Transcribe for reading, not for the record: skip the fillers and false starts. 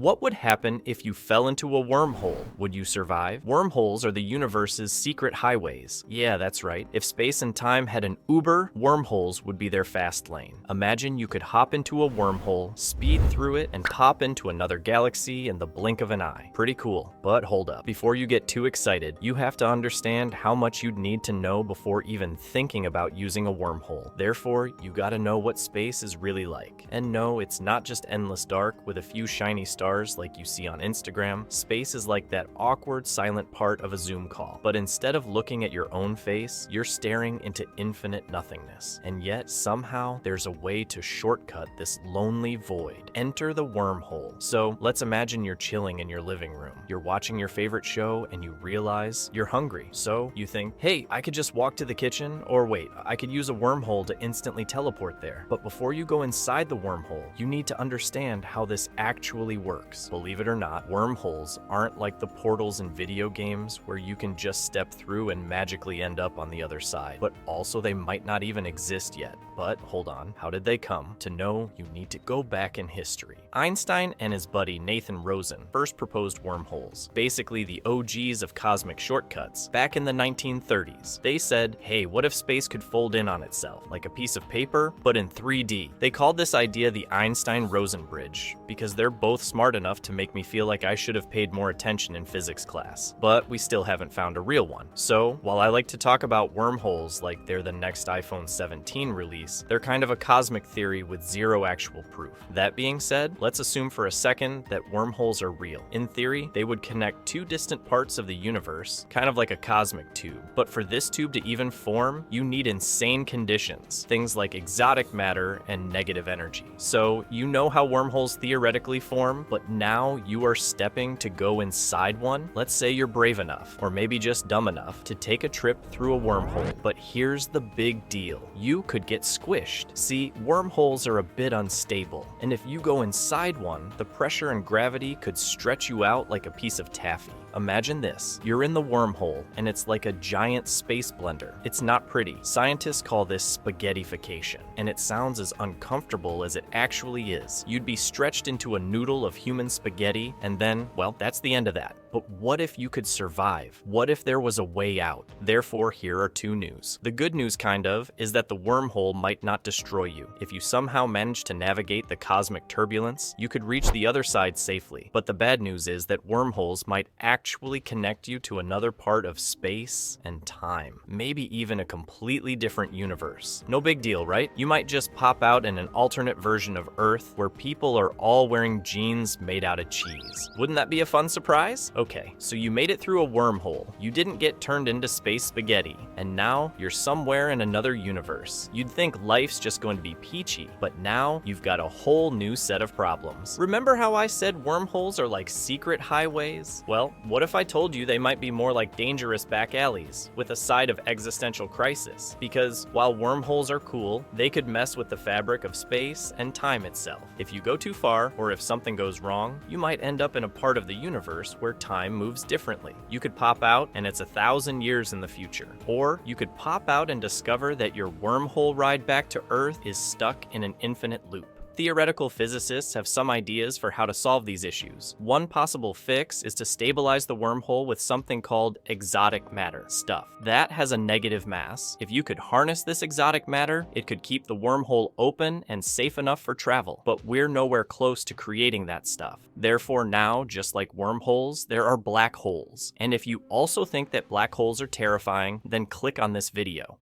What would happen if you fell into a wormhole? Would you survive? Wormholes are the universe's secret highways. Yeah, that's right. If space and time had an Uber, wormholes would be their fast lane. Imagine you could hop into a wormhole, speed through it, and pop into another galaxy in the blink of an eye. Pretty cool. But hold up. Before you get too excited, you have to understand how much you'd need to know before even thinking about using a wormhole. Therefore, you gotta know what space is really like. And no, it's not just endless dark with a few shiny stars like you see on Instagram. Space is like that awkward, silent part of a Zoom call. But instead of looking at your own face, you're staring into infinite nothingness. And yet, somehow, there's a way to shortcut this lonely void. Enter the wormhole. So, let's imagine you're chilling in your living room. You're watching your favorite show and you realize you're hungry. So, you think, hey, I could just walk to the kitchen, or wait, I could use a wormhole to instantly teleport there. But before you go inside the wormhole, you need to understand how this actually works. Believe it or not, wormholes aren't like the portals in video games where you can just step through and magically end up on the other side. But also they might not even exist yet. But hold on, how did they come? To know, you need to go back in history. Einstein and his buddy Nathan Rosen first proposed wormholes, basically the OGs of cosmic shortcuts, back in the 1930s. They said, hey, what if space could fold in on itself, like a piece of paper, but in 3D? They called this idea the Einstein-Rosen bridge, because they're both smart enough to make me feel like I should have paid more attention in physics class. But we still haven't found a real one. So, while I like to talk about wormholes like they're the next iPhone 17 release, they're kind of a cosmic theory with zero actual proof. That being said, let's assume for a second that wormholes are real. In theory, they would connect two distant parts of the universe, kind of like a cosmic tube. But for this tube to even form, you need insane conditions, things like exotic matter and negative energy. So, you know how wormholes theoretically form, but now you are stepping to go inside one? Let's say you're brave enough, or maybe just dumb enough, to take a trip through a wormhole. But here's the big deal. You could get squished. See, wormholes are a bit unstable, and if you go inside one, the pressure and gravity could stretch you out like a piece of taffy. Imagine this. You're in the wormhole, and it's like a giant space blender. It's not pretty. Scientists call this spaghettification, and it sounds as uncomfortable as it actually is. You'd be stretched into a noodle of human spaghetti, and then, well, that's the end of that. But what if you could survive? What if there was a way out? Therefore, here are two news. The good news, kind of, is that the wormhole might not destroy you. If you somehow manage to navigate the cosmic turbulence, you could reach the other side safely. But the bad news is that wormholes might actually connect you to another part of space and time. Maybe even a completely different universe. No big deal, right? You might just pop out in an alternate version of Earth where people are all wearing jeans made out of cheese. Wouldn't that be a fun surprise? Okay, so you made it through a wormhole. You didn't get turned into space spaghetti, and now you're somewhere in another universe. You'd think life's just going to be peachy, but now you've got a whole new set of problems. Remember how I said wormholes are like secret highways? Well, what if I told you they might be more like dangerous back alleys, with a side of existential crisis? Because while wormholes are cool, they could mess with the fabric of space and time itself. If you go too far, or if something goes wrong, you might end up in a part of the universe where time moves differently. You could pop out and it's 1,000 years in the future. Or you could pop out and discover that your wormhole ride back to Earth is stuck in an infinite loop. Theoretical physicists have some ideas for how to solve these issues. One possible fix is to stabilize the wormhole with something called exotic matter stuff. That has a negative mass. If you could harness this exotic matter, it could keep the wormhole open and safe enough for travel. But we're nowhere close to creating that stuff. Therefore now, just like wormholes, there are black holes. And if you also think that black holes are terrifying, then click on this video.